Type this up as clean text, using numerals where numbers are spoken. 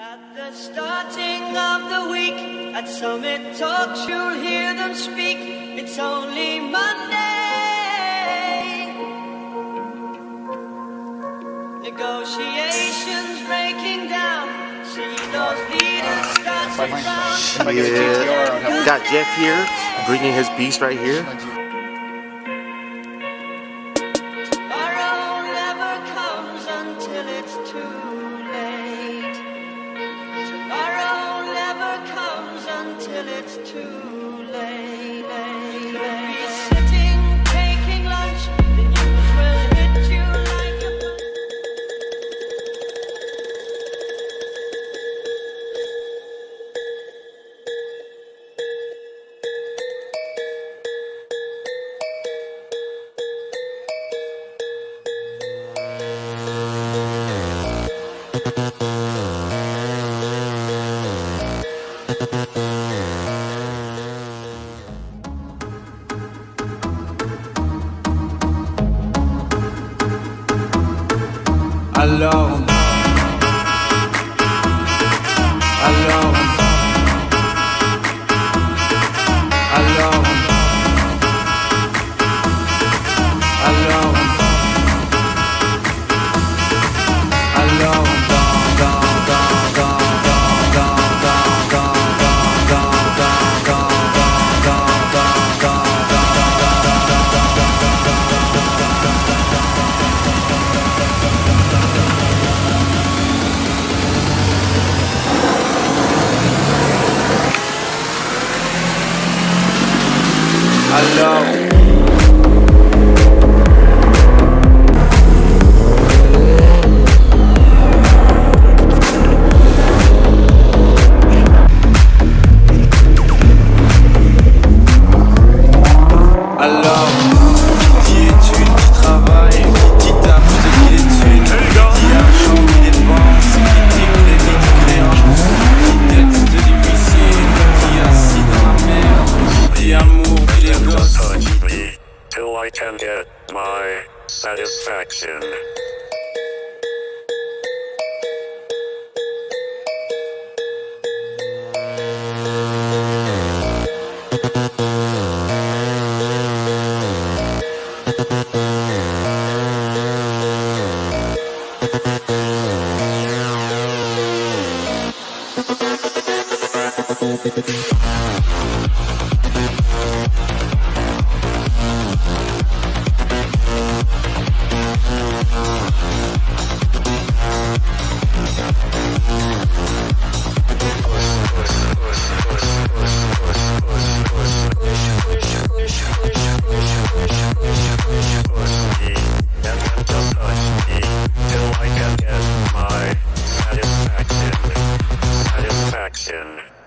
At the starting of the week, at Summit Talks, you'll hear them speak. It's only Monday. Negotiations breaking down. See those leaders start to frown. Yeah, got Jeff here, bringing his beast right here. Tomorrow never comes until it's too late. Tomorrow never comes until it's too late. You could be sitting, taking lunch, the news will hit you like a Alone, alone, alone, alone, alone, alone. Till I can get my satisfaction. Till I can get my satisfaction.